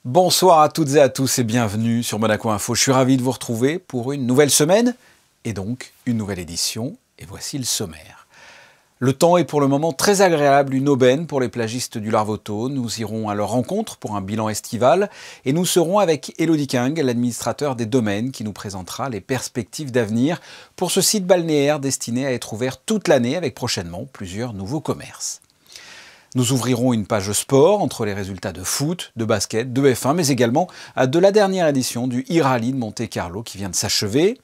Bonsoir à toutes et à tous et bienvenue sur Monaco Info. Je suis ravi de vous retrouver pour une nouvelle semaine et donc une nouvelle édition. Et voici le sommaire. Le temps est pour le moment très agréable, une aubaine pour les plagistes du Larvoto. Nous irons à leur rencontre pour un bilan estival et nous serons avec Elodie King, l'administrateur des domaines, qui nous présentera les perspectives d'avenir pour ce site balnéaire destiné à être ouvert toute l'année avec prochainement plusieurs nouveaux commerces. Nous ouvrirons une page sport entre les résultats de foot, de basket, de F1, mais également de la dernière édition du e-rally de Monte-Carlo qui vient de s'achever.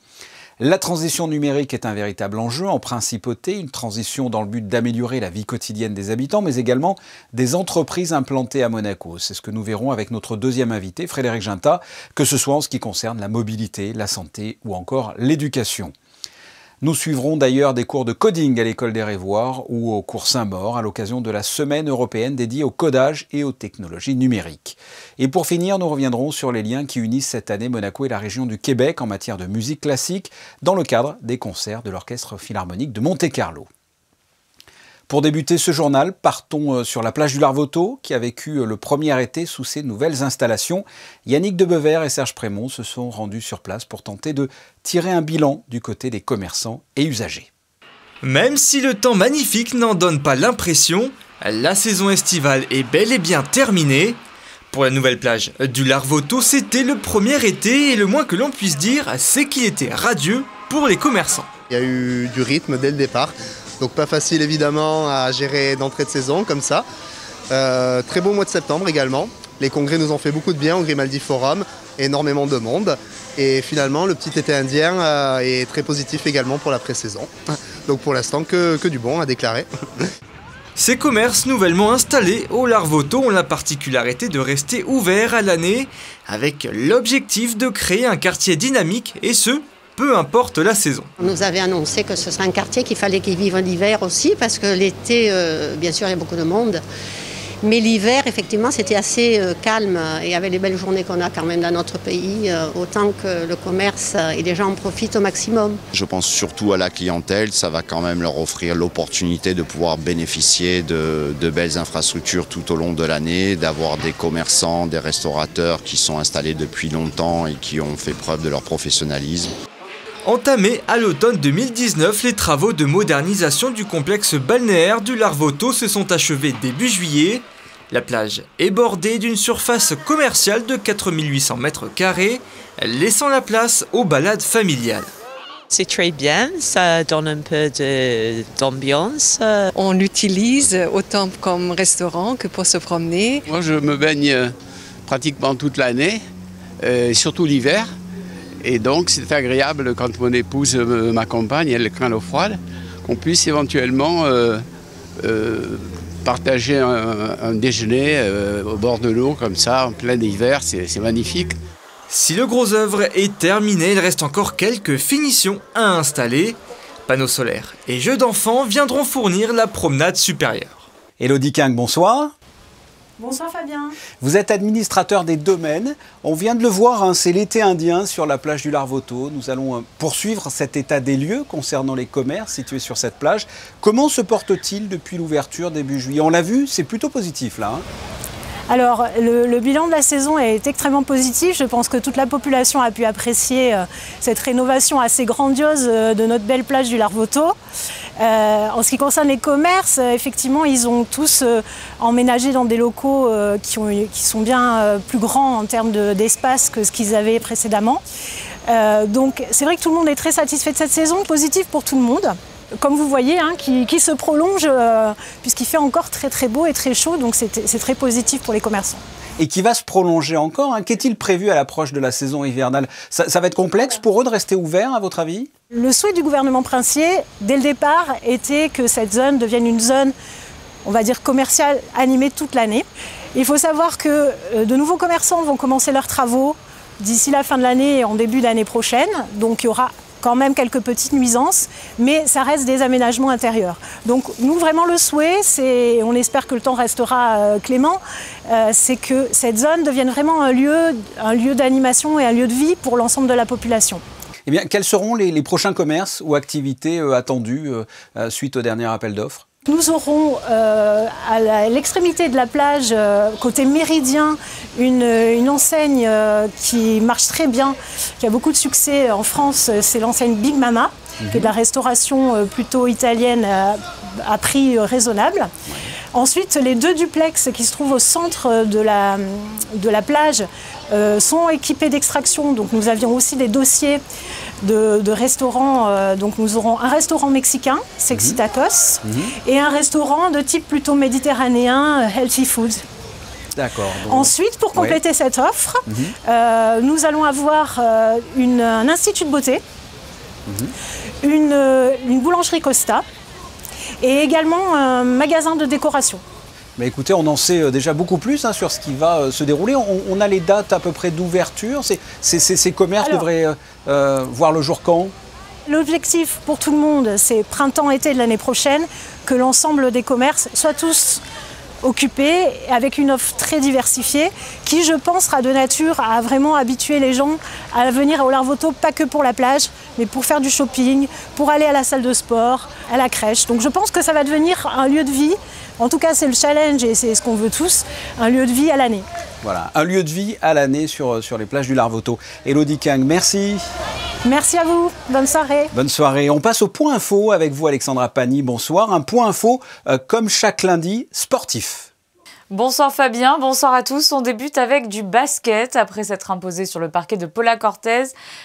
La transition numérique est un véritable enjeu en principauté, une transition dans le but d'améliorer la vie quotidienne des habitants, mais également des entreprises implantées à Monaco. C'est ce que nous verrons avec notre deuxième invité, Frédéric Ginta, que ce soit en ce qui concerne la mobilité, la santé ou encore l'éducation. Nous suivrons d'ailleurs des cours de coding à l'école des Révoirs ou au cours Saint-Maur à l'occasion de la semaine européenne dédiée au codage et aux technologies numériques. Et pour finir, nous reviendrons sur les liens qui unissent cette année Monaco et la région du Québec en matière de musique classique dans le cadre des concerts de l'Orchestre Philharmonique de Monte-Carlo. Pour débuter ce journal, partons sur la plage du Larvoto, qui a vécu le premier été sous ses nouvelles installations. Yannick Debever et Serge Prémont se sont rendus sur place pour tenter de tirer un bilan du côté des commerçants et usagers. Même si le temps magnifique n'en donne pas l'impression, la saison estivale est bel et bien terminée. Pour la nouvelle plage du Larvoto, c'était le premier été et le moins que l'on puisse dire, c'est qu'il était radieux pour les commerçants. Il y a eu du rythme dès le départ. Donc pas facile évidemment à gérer d'entrée de saison comme ça. Très beau mois de septembre également. Les congrès nous ont fait beaucoup de bien au Grimaldi Forum, énormément de monde. Et finalement le petit été indien est très positif également pour la pré-saison. Donc pour l'instant que du bon à déclarer. Ces commerces nouvellement installés au Larvoto ont la particularité de rester ouverts à l'année avec l'objectif de créer un quartier dynamique et ce, peu importe la saison. On nous avait annoncé que ce serait un quartier qu'il fallait qu'il vive l'hiver aussi, parce que l'été, bien sûr, il y a beaucoup de monde. Mais l'hiver, effectivement, c'était assez calme. Et avec les belles journées qu'on a quand même dans notre pays, autant que le commerce et les gens en profitent au maximum. Je pense surtout à la clientèle, ça va quand même leur offrir l'opportunité de pouvoir bénéficier de belles infrastructures tout au long de l'année, d'avoir des commerçants, des restaurateurs qui sont installés depuis longtemps et qui ont fait preuve de leur professionnalisme. Entamés à l'automne 2019, les travaux de modernisation du complexe balnéaire du Larvoto se sont achevés début juillet. La plage est bordée d'une surface commerciale de 4800 m², laissant la place aux balades familiales. C'est très bien, ça donne un peu d'ambiance. On l'utilise autant comme restaurant que pour se promener. Moi, je me baigne pratiquement toute l'année, surtout l'hiver. Et donc, c'est agréable quand mon épouse m'accompagne, elle craint l'eau froide, qu'on puisse éventuellement partager un déjeuner au bord de l'eau, comme ça, en plein hiver, c'est magnifique. Si le gros œuvre est terminé, il reste encore quelques finitions à installer. Panneaux solaires et jeux d'enfants viendront fournir la promenade supérieure. Elodie King, bonsoir. Bonsoir Fabien. Vous êtes administrateur des domaines. On vient de le voir, c'est l'été indien sur la plage du Larvoto. Nous allons poursuivre cet état des lieux concernant les commerces situés sur cette plage. Comment se porte-t-il depuis l'ouverture début juillet? On l'a vu, c'est plutôt positif là. Alors, le bilan de la saison est extrêmement positif. Je pense que toute la population a pu apprécier cette rénovation assez grandiose de notre belle plage du Larvoto. En ce qui concerne les commerces, effectivement, ils ont tous emménagé dans des locaux qui sont bien plus grands en termes d'espace que ce qu'ils avaient précédemment. Donc, c'est vrai que tout le monde est très satisfait de cette saison, positive pour tout le monde. Comme vous voyez, qui se prolonge puisqu'il fait encore très très beau et très chaud, donc c'est très positif pour les commerçants. Et qui va se prolonger encore. Qu'est-il prévu à l'approche de la saison hivernale? Ça va être complexe pour eux de rester ouverts, à votre avis? Le souhait du gouvernement princier, dès le départ, était que cette zone devienne une zone, on va dire, commerciale animée toute l'année. Il faut savoir que de nouveaux commerçants vont commencer leurs travaux d'ici la fin de l'année et en début d'année prochaine. Donc il y aura quand même quelques petites nuisances, mais ça reste des aménagements intérieurs. Donc nous, vraiment, le souhait, on espère que le temps restera clément, c'est que cette zone devienne vraiment un lieu d'animation et un lieu de vie pour l'ensemble de la population. Eh bien, quels seront les prochains commerces ou activités attendues suite au dernier appel d'offres ? Nous aurons à l'extrémité de la plage, côté méridien, une enseigne qui marche très bien, qui a beaucoup de succès en France, c'est l'enseigne Big Mama, qui est de la restauration plutôt italienne à prix raisonnable. Ensuite, les 2 duplex qui se trouvent au centre de la plage sont équipés d'extraction. Donc nous avions aussi des dossiers de restaurants. Donc nous aurons un restaurant mexicain, Sexy Tacos, et un restaurant de type plutôt méditerranéen, Healthy Food. D'accord. Ensuite, pour compléter cette offre, nous allons avoir un institut de beauté, une boulangerie Costa, et également un magasin de décoration. Mais écoutez, on en sait déjà beaucoup plus sur ce qui va se dérouler. On a les dates à peu près d'ouverture. Ces commerces devraient voir le jour quand? L'objectif pour tout le monde, c'est printemps-été de l'année prochaine, que l'ensemble des commerces soient tous occupés avec une offre très diversifiée qui, je pense, sera de nature à vraiment habituer les gens à venir au Larvoto, pas que pour la plage, mais pour faire du shopping, pour aller à la salle de sport, à la crèche. Donc je pense que ça va devenir un lieu de vie. En tout cas, c'est le challenge et c'est ce qu'on veut tous, un lieu de vie à l'année. Voilà, un lieu de vie à l'année sur les plages du Larvoto. Élodie Kang, merci. Merci à vous, bonne soirée. Bonne soirée. On passe au point info avec vous, Alexandra Pani. Bonsoir. Un point info, comme chaque lundi, sportif. Bonsoir Fabien, bonsoir à tous. On débute avec du basket. Après s'être imposé sur le parquet de Paula Cortez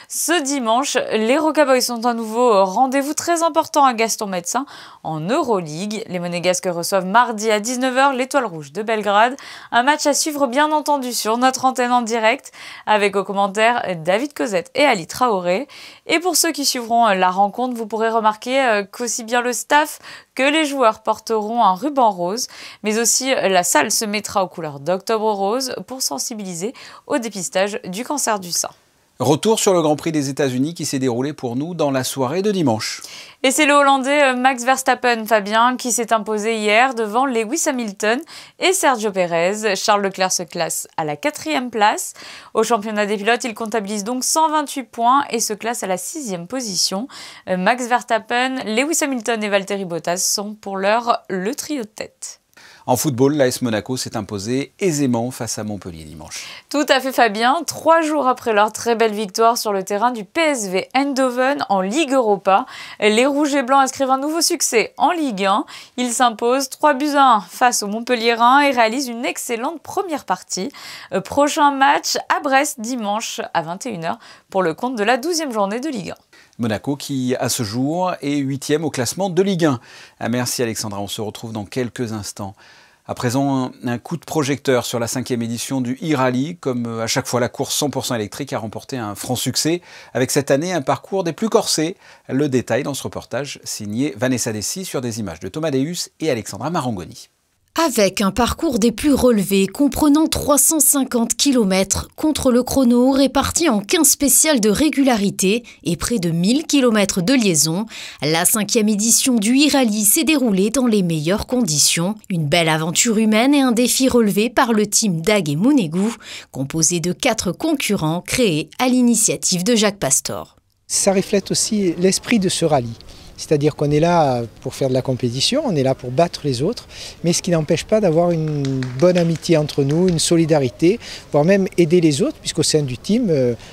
ce dimanche, les Rocaboys sont à nouveau rendez-vous très important à Gaston Médecin en Euroleague. Les Monégasques reçoivent mardi à 19h l'Étoile Rouge de Belgrade. Un match à suivre bien entendu sur notre antenne en direct avec aux commentaires David Cosette et Ali Traoré. Et pour ceux qui suivront la rencontre, vous pourrez remarquer qu'aussi bien le staff que les joueurs porteront un ruban rose, mais aussi la salle se mettra aux couleurs d'Octobre Rose pour sensibiliser au dépistage du cancer du sein. Retour sur le Grand Prix des États-Unis qui s'est déroulé pour nous dans la soirée de dimanche. Et c'est le Hollandais Max Verstappen, Fabien, qui s'est imposé hier devant Lewis Hamilton et Sergio Pérez. Charles Leclerc se classe à la 4e place. Au championnat des pilotes, il comptabilise donc 128 points et se classe à la 6e position. Max Verstappen, Lewis Hamilton et Valtteri Bottas sont pour l'heure le trio de tête. En football, l'AS Monaco s'est imposé aisément face à Montpellier dimanche. Tout à fait Fabien, 3 jours après leur très belle victoire sur le terrain du PSV Eindhoven en Ligue Europa, les Rouges et Blancs inscrivent un nouveau succès en Ligue 1. Ils s'imposent 3-1 face aux Montpelliérains et réalisent une excellente première partie. Prochain match à Brest dimanche à 21h pour le compte de la 12e journée de Ligue 1. Monaco qui, à ce jour, est 8e au classement de Ligue 1. Merci Alexandra, on se retrouve dans quelques instants. À présent, un coup de projecteur sur la 5e édition du e-rally. Comme à chaque fois, la course 100% électrique a remporté un franc succès. Avec cette année, un parcours des plus corsés. Le détail dans ce reportage signé Vanessa Dessy sur des images de Thomas Deus et Alexandra Marangoni. Avec un parcours des plus relevés comprenant 350 km contre le chrono réparti en 15 spéciales de régularité et près de 1000 km de liaison, la 5e édition du e-rally s'est déroulée dans les meilleures conditions. Une belle aventure humaine et un défi relevé par le team Dag et Monégu, composé de 4 concurrents créés à l'initiative de Jacques Pastor. Ça reflète aussi l'esprit de ce rallye. C'est-à-dire qu'on est là pour faire de la compétition, on est là pour battre les autres, mais ce qui n'empêche pas d'avoir une bonne amitié entre nous, une solidarité, voire même aider les autres, puisqu'au sein du team,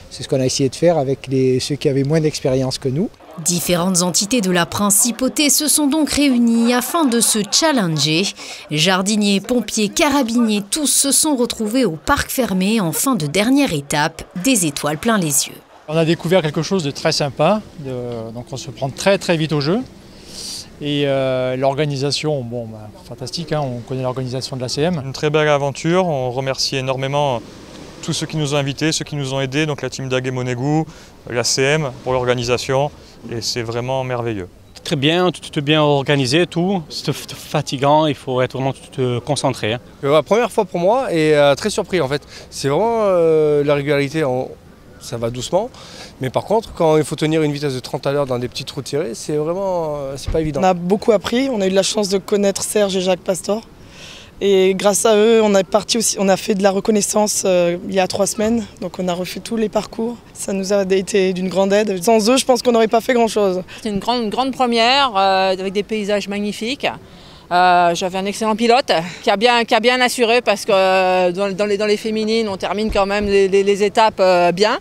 c'est ce qu'on a essayé de faire avec ceux qui avaient moins d'expérience que nous. Différentes entités de la principauté se sont donc réunies afin de se challenger. Jardiniers, pompiers, carabiniers, tous se sont retrouvés au parc fermé en fin de dernière étape, des étoiles plein les yeux. On a découvert quelque chose de très sympa, donc on se prend très vite au jeu. Et l'organisation, fantastique, on connaît l'organisation de l'ACM. Une très belle aventure, on remercie énormément tous ceux qui nous ont invités, ceux qui nous ont aidés, donc la team Dag et Monégu, l'ACM pour l'organisation, et c'est vraiment merveilleux. Très bien, tout bien organisé, tout, c'est fatigant, il faut être vraiment concentré. La première fois pour moi et très surpris en fait, c'est vraiment la régularité. Ça va doucement, mais par contre, quand il faut tenir une vitesse de 30 à l'heure dans des petites routes tirées, c'est pas évident. On a beaucoup appris, on a eu de la chance de connaître Serge et Jacques Pastor. Et grâce à eux, on a fait de la reconnaissance il y a 3 semaines, donc on a refait tous les parcours. Ça nous a été d'une grande aide. Sans eux, je pense qu'on n'aurait pas fait grand-chose. C'est une grande première avec des paysages magnifiques. J'avais un excellent pilote qui a bien assuré parce que dans les féminines, on termine quand même les étapes bien.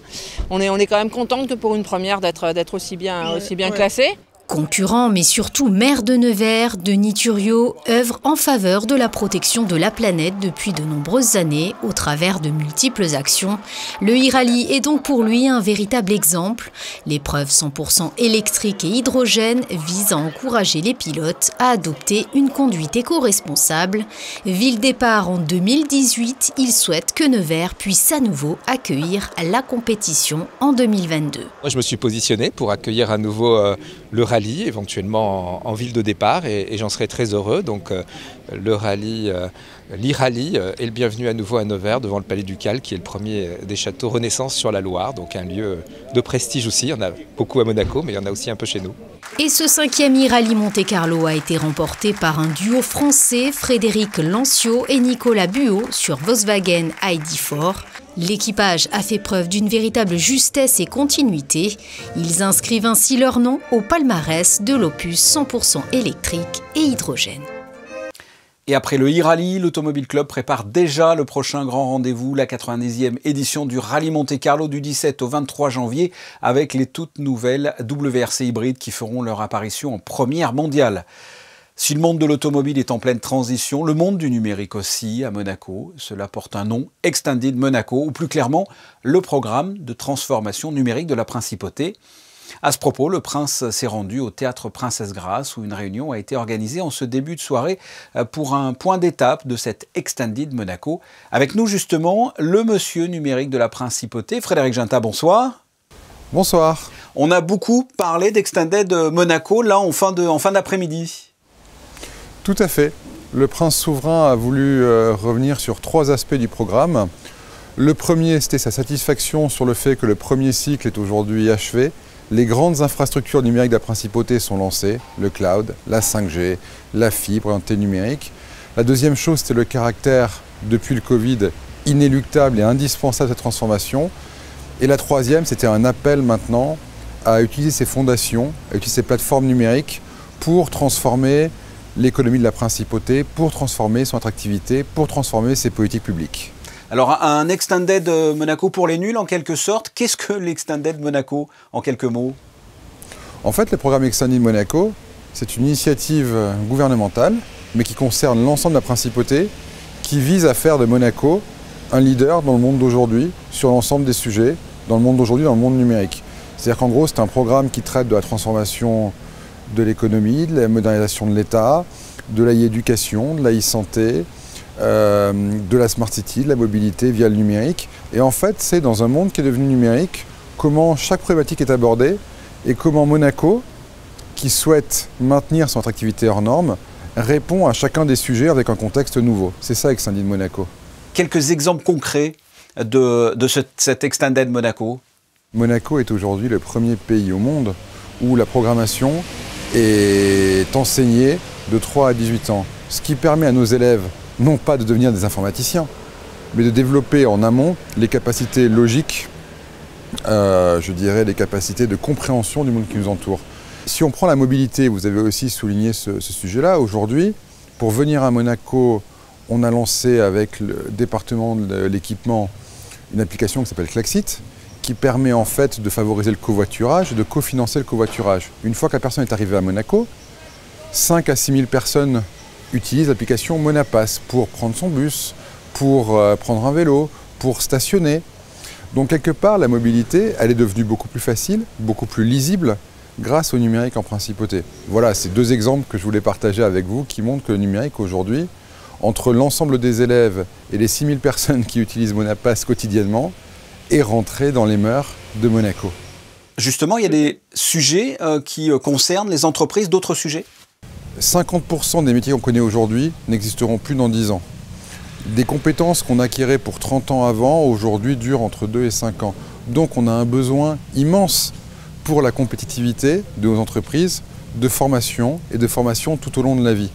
On est quand même content que pour une première d'être aussi bien classé. Concurrents, mais surtout maire de Nevers, Denis Thuriot œuvre en faveur de la protection de la planète depuis de nombreuses années au travers de multiples actions. Le e-rally est donc pour lui un véritable exemple. L'épreuve 100% électrique et hydrogène vise à encourager les pilotes à adopter une conduite éco-responsable. Ville départ en 2018, il souhaite que Nevers puisse à nouveau accueillir la compétition en 2022. Moi, je me suis positionné pour accueillir à nouveau le rallye, éventuellement en ville de départ, et j'en serais très heureux. Donc l'e-rallye est le bienvenu à nouveau à Nevers, devant le Palais Ducal, qui est le premier des châteaux Renaissance sur la Loire, donc un lieu de prestige aussi. Il y en a beaucoup à Monaco, mais il y en a aussi un peu chez nous. Et ce 5e e-rallye Monte-Carlo a été remporté par un duo français, Frédéric Lancio et Nicolas Buot sur Volkswagen ID4. L'équipage a fait preuve d'une véritable justesse et continuité. Ils inscrivent ainsi leur nom au palmarès de l'opus 100% électrique et hydrogène. Et après le e-rallye, l'Automobile Club prépare déjà le prochain grand rendez-vous, la 90e édition du Rallye Monte-Carlo du 17 au 23 janvier, avec les toutes nouvelles WRC hybrides qui feront leur apparition en première mondiale. Si le monde de l'automobile est en pleine transition, le monde du numérique aussi, à Monaco. Cela porte un nom, Extended Monaco, ou plus clairement, le programme de transformation numérique de la Principauté. À ce propos, le prince s'est rendu au théâtre Princesse Grace, où une réunion a été organisée en ce début de soirée pour un point d'étape de cette Extended Monaco. Avec nous justement, le monsieur numérique de la Principauté, Frédéric Ginta, bonsoir. Bonsoir. On a beaucoup parlé d'Extended Monaco, là, en fin d'après-midi. Tout à fait. Le prince souverain a voulu revenir sur 3 aspects du programme. Le premier, c'était sa satisfaction sur le fait que le premier cycle est aujourd'hui achevé. Les grandes infrastructures numériques de la Principauté sont lancées, le cloud, la 5G, la fibre, l'antenne numérique. La deuxième chose, c'était le caractère, depuis le Covid, inéluctable et indispensable de cette transformation. Et la troisième, c'était un appel maintenant à utiliser ces fondations, à utiliser ces plateformes numériques pour transformer l'économie de la Principauté, pour transformer son attractivité, pour transformer ses politiques publiques. Alors un Extended Monaco pour les nuls en quelque sorte, qu'est-ce que l'Extended Monaco en quelques mots? En fait, le programme Extended Monaco, c'est une initiative gouvernementale, mais qui concerne l'ensemble de la Principauté, qui vise à faire de Monaco un leader dans le monde d'aujourd'hui, sur l'ensemble des sujets, dans le monde d'aujourd'hui, dans le monde numérique. C'est-à-dire qu'en gros, c'est un programme qui traite de la transformation de l'économie, de la modernisation de l'État, de la e-éducation, de la e-santé, de la Smart City, de la mobilité via le numérique. Et en fait, c'est dans un monde qui est devenu numérique, comment chaque problématique est abordée et comment Monaco, qui souhaite maintenir son attractivité hors norme, répond à chacun des sujets avec un contexte nouveau. C'est ça Extended Monaco. Quelques exemples concrets de cet Extended Monaco. Monaco est aujourd'hui le premier pays au monde où la programmation est enseignée de 3 à 18 ans. Ce qui permet à nos élèves, non pas de devenir des informaticiens, mais de développer en amont les capacités logiques, je dirais les capacités de compréhension du monde qui nous entoure. Si on prend la mobilité, vous avez aussi souligné ce sujet-là, aujourd'hui, pour venir à Monaco, on a lancé avec le département de l'équipement une application qui s'appelle Klaxit, qui permet en fait de favoriser le covoiturage et de cofinancer le covoiturage. Une fois que la personne est arrivée à Monaco, 5 à 6 000 personnes utilisent l'application Monapass pour prendre son bus, pour prendre un vélo, pour stationner. Donc quelque part, la mobilité, elle est devenue beaucoup plus facile, beaucoup plus lisible grâce au numérique en Principauté. Voilà, c'est 2 exemples que je voulais partager avec vous qui montrent que le numérique aujourd'hui, entre l'ensemble des élèves et les 6 000 personnes qui utilisent Monapass quotidiennement, est rentré dans les mœurs de Monaco. Justement, il y a des sujets qui concernent les entreprises, d'autres sujets? 50% des métiers qu'on connaît aujourd'hui n'existeront plus dans 10 ans. Des compétences qu'on acquérait pour 30 ans avant, aujourd'hui durent entre 2 et 5 ans. Donc on a un besoin immense pour la compétitivité de nos entreprises, de formation et de formation tout au long de la vie.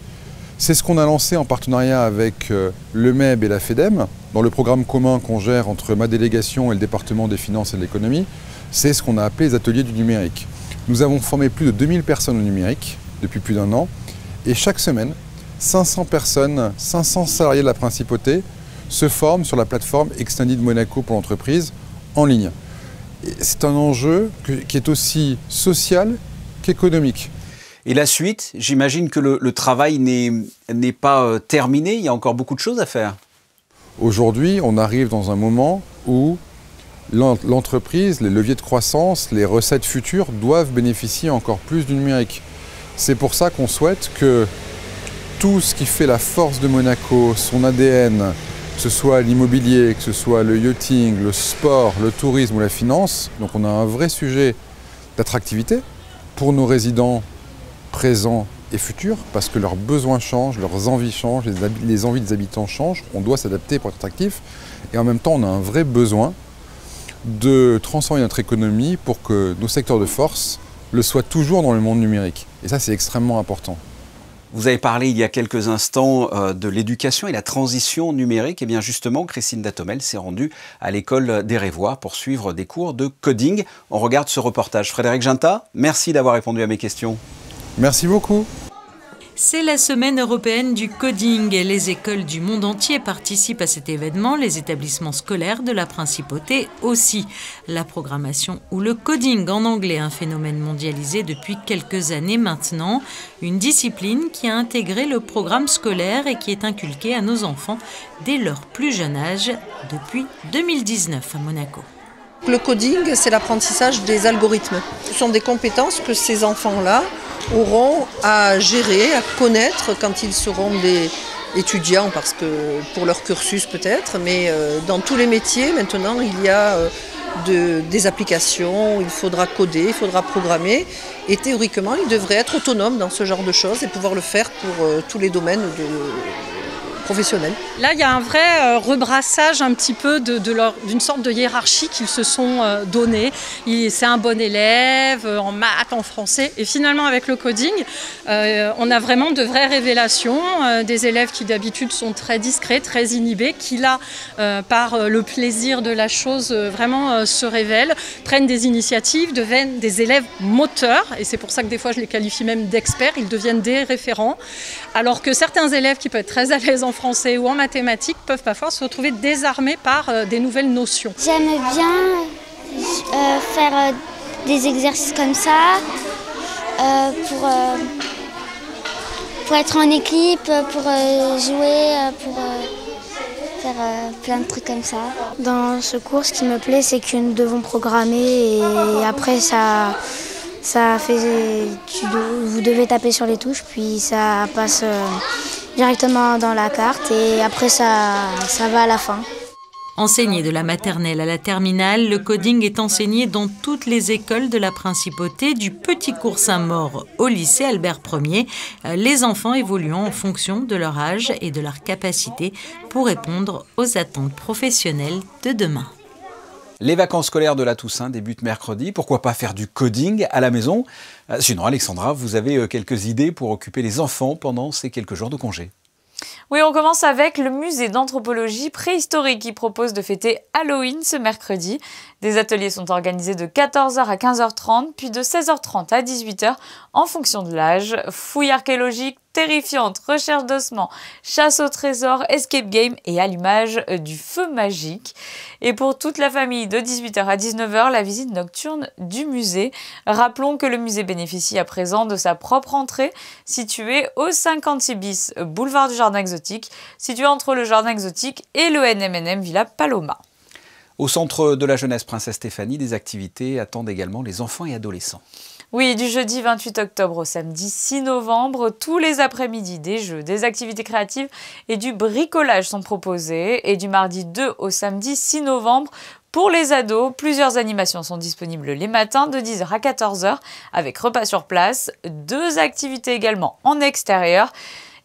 C'est ce qu'on a lancé en partenariat avec le MEB et la FEDEM, dans le programme commun qu'on gère entre ma délégation et le département des finances et de l'économie. C'est ce qu'on a appelé les ateliers du numérique. Nous avons formé plus de 2000 personnes au numérique depuis plus d'1 an. Et chaque semaine, 500 personnes, 500 salariés de la principauté se forment sur la plateforme Extended Monaco pour l'entreprise en ligne. C'est un enjeu qui est aussi social qu'économique. Et la suite, j'imagine que le travail n'est pas terminé, il y a encore beaucoup de choses à faire. Aujourd'hui, on arrive dans un moment où l'entreprise, les leviers de croissance, les recettes futures doivent bénéficier encore plus du numérique. C'est pour ça qu'on souhaite que tout ce qui fait la force de Monaco, son ADN, que ce soit l'immobilier, que ce soit le yachting, le sport, le tourisme ou la finance, donc on a un vrai sujet d'attractivité pour nos résidents présents et futurs, parce que leurs besoins changent, leurs envies changent, les envies des habitants changent, on doit s'adapter pour être attractif, et en même temps on a un vrai besoin de transformer notre économie pour que nos secteurs de force le soient toujours dans le monde numérique. Et ça, c'est extrêmement important. Vous avez parlé il y a quelques instants de l'éducation et la transition numérique. Et bien justement, Christine Datomel s'est rendue à l'école des Révois pour suivre des cours de coding. On regarde ce reportage. Frédéric Ginta, merci d'avoir répondu à mes questions. Merci beaucoup. C'est la semaine européenne du coding. Les écoles du monde entier participent à cet événement, les établissements scolaires de la principauté aussi. La programmation ou le coding en anglais, un phénomène mondialisé depuis quelques années maintenant. Une discipline qui a intégré le programme scolaire et qui est inculquée à nos enfants dès leur plus jeune âge, depuis 2019 à Monaco. Le coding, c'est l'apprentissage des algorithmes. Ce sont des compétences que ces enfants-là auront à gérer, à connaître quand ils seront des étudiants, parce que pour leur cursus peut-être, mais dans tous les métiers maintenant il y a des applications, il faudra coder, il faudra programmer, et théoriquement ils devraient être autonomes dans ce genre de choses et pouvoir le faire pour tous les domaines professionnels. Là, il y a un vrai rebrassage un petit peu d'une sorte de hiérarchie qu'ils se sont donnée. C'est un bon élève en maths, en français. Et finalement, avec le coding, on a vraiment de vraies révélations. Des élèves qui d'habitude sont très discrets, très inhibés, qui là, par le plaisir de la chose, vraiment se révèlent, prennent des initiatives, deviennent des élèves moteurs. Et c'est pour ça que des fois, je les qualifie même d'experts. Ils deviennent des référents. Alors que certains élèves qui peuvent être très à l'aise en français ou en mathématiques peuvent parfois se retrouver désarmés par des nouvelles notions. J'aime bien faire des exercices comme ça pour être en équipe, pour jouer, pour faire plein de trucs comme ça. Dans ce cours, ce qui me plaît, c'est que nous devons programmer et après vous devez taper sur les touches, puis ça passe directement dans la carte et après ça va à la fin. Enseigné de la maternelle à la terminale, le coding est enseigné dans toutes les écoles de la principauté, du petit cours Saint-Maur au lycée Albert Ier, les enfants évoluant en fonction de leur âge et de leur capacité pour répondre aux attentes professionnelles de demain. Les vacances scolaires de la Toussaint débutent mercredi. Pourquoi pas faire du coding à la maison? Sinon, Alexandra, vous avez quelques idées pour occuper les enfants pendant ces quelques jours de congé. Oui, on commence avec le musée d'anthropologie préhistorique qui propose de fêter Halloween ce mercredi. Des ateliers sont organisés de 14h à 15h30, puis de 16h30 à 18h en fonction de l'âge. Fouilles archéologiques terrifiantes, recherche d'ossements, chasse au trésor, escape game et allumage du feu magique. Et pour toute la famille, de 18h à 19h, la visite nocturne du musée. Rappelons que le musée bénéficie à présent de sa propre entrée, située au 56 bis boulevard du Jardin Exotique, situé entre le Jardin Exotique et le NMNM Villa Paloma. Au centre de la jeunesse Princesse Stéphanie, des activités attendent également les enfants et adolescents. Oui, du jeudi 28 octobre au samedi 6 novembre, tous les après-midi, des jeux, des activités créatives et du bricolage sont proposés. Et du mardi 2 au samedi 6 novembre, pour les ados, plusieurs animations sont disponibles les matins de 10h à 14h avec repas sur place, 2 activités également en extérieur.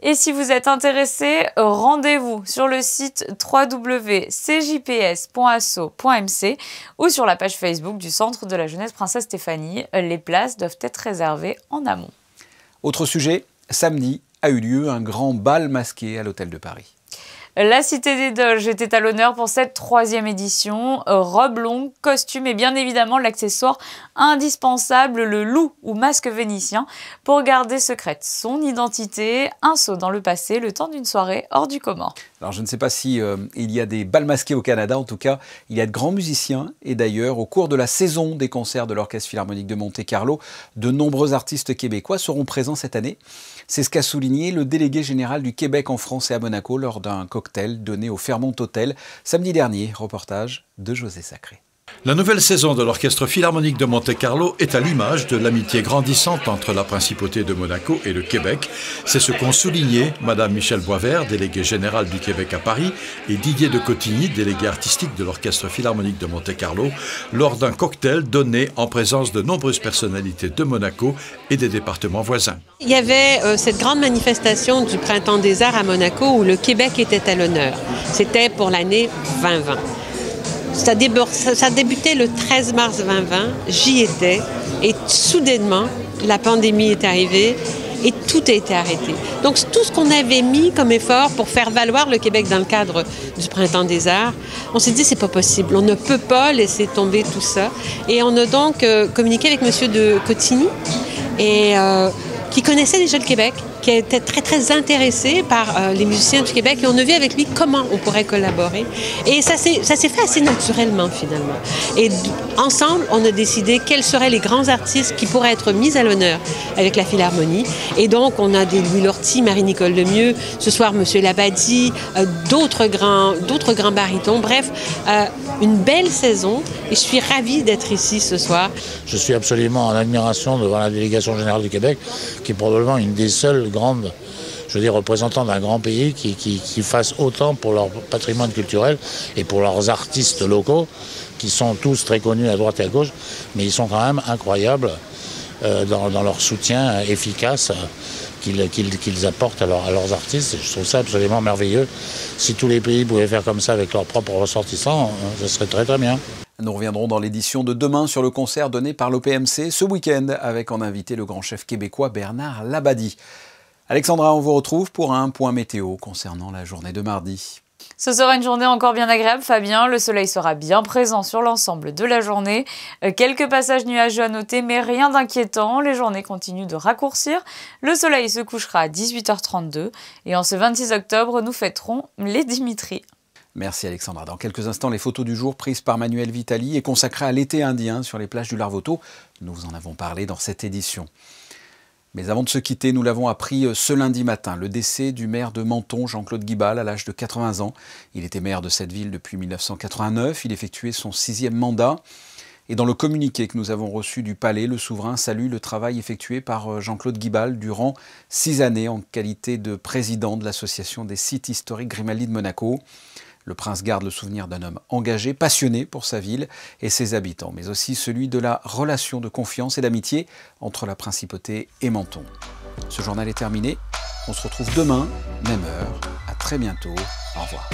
Et si vous êtes intéressé, rendez-vous sur le site www.cjps.asso.mc ou sur la page Facebook du Centre de la Jeunesse Princesse Stéphanie. Les places doivent être réservées en amont. Autre sujet, samedi a eu lieu un grand bal masqué à l'Hôtel de Paris. La Cité des Doges était à l'honneur pour cette 3e édition. Robe longue, costume et bien évidemment l'accessoire indispensable, le loup ou masque vénitien, pour garder secrète son identité, un saut dans le passé, le temps d'une soirée hors du commun. Alors je ne sais pas si il y a des bals masqués au Canada, en tout cas il y a de grands musiciens et d'ailleurs au cours de la saison des concerts de l'Orchestre Philharmonique de Monte-Carlo, de nombreux artistes québécois seront présents cette année. C'est ce qu'a souligné le délégué général du Québec en France et à Monaco lors d'un cocktail donné au Fairmont Hotel samedi dernier. Reportage de José Sacré. La nouvelle saison de l'Orchestre Philharmonique de Monte-Carlo est à l'image de l'amitié grandissante entre la Principauté de Monaco et le Québec. C'est ce qu'ont souligné Madame Michèle Boisvert, déléguée générale du Québec à Paris, et Didier de Cotigny, délégué artistique de l'Orchestre Philharmonique de Monte-Carlo, lors d'un cocktail donné en présence de nombreuses personnalités de Monaco et des départements voisins. Il y avait cette grande manifestation du Printemps des Arts à Monaco où le Québec était à l'honneur. C'était pour l'année 2020. Ça débutait le 13 mars 2020, j'y étais, et soudainement, la pandémie est arrivée et tout a été arrêté. Donc tout ce qu'on avait mis comme effort pour faire valoir le Québec dans le cadre du Printemps des Arts, on s'est dit c'est pas possible, on ne peut pas laisser tomber tout ça. Et on a donc communiqué avec M. de Cotigny, et qui connaissait déjà le Québec, qui était très intéressé par les musiciens du Québec, et on a vu avec lui comment on pourrait collaborer. Et ça s'est fait assez naturellement finalement. Et ensemble, on a décidé quels seraient les grands artistes qui pourraient être mis à l'honneur avec la Philharmonie. Et donc, on a des Louis Lortie, Marie-Nicole Lemieux, ce soir M. Labadie, d'autres grands barytons. Bref, une belle saison, et je suis ravie d'être ici ce soir. Je suis absolument en admiration devant la délégation générale du Québec, qui est probablement une des seules grandes, représentants d'un grand pays qui fassent autant pour leur patrimoine culturel et pour leurs artistes locaux, qui sont tous très connus à droite et à gauche, mais ils sont quand même incroyables dans leur soutien efficace qu'ils apportent à leurs artistes. Je trouve ça absolument merveilleux. Si tous les pays pouvaient faire comme ça avec leurs propres ressortissants, ce serait très bien. Nous reviendrons dans l'édition de demain sur le concert donné par l'OPMC ce week-end avec en invité le grand chef québécois Bernard Labadie. Alexandra, on vous retrouve pour un point météo concernant la journée de mardi. Ce sera une journée encore bien agréable, Fabien. Le soleil sera bien présent sur l'ensemble de la journée. Quelques passages nuageux à noter, mais rien d'inquiétant. Les journées continuent de raccourcir. Le soleil se couchera à 18h32. Et en ce 26 octobre, nous fêterons les Dimitri. Merci Alexandra. Dans quelques instants, les photos du jour prises par Manuel Vitali et consacrées à l'été indien sur les plages du Larvoto. Nous vous en avons parlé dans cette édition. Mais avant de se quitter, nous l'avons appris ce lundi matin, le décès du maire de Menton, Jean-Claude Guibal, à l'âge de 80 ans. Il était maire de cette ville depuis 1989, il effectuait son 6e mandat. Et dans le communiqué que nous avons reçu du Palais, le souverain salue le travail effectué par Jean-Claude Guibal durant 6 années en qualité de président de l'association des sites historiques Grimaldi de Monaco. Le prince garde le souvenir d'un homme engagé, passionné pour sa ville et ses habitants, mais aussi celui de la relation de confiance et d'amitié entre la principauté et Menton. Ce journal est terminé. On se retrouve demain, même heure. À très bientôt. Au revoir.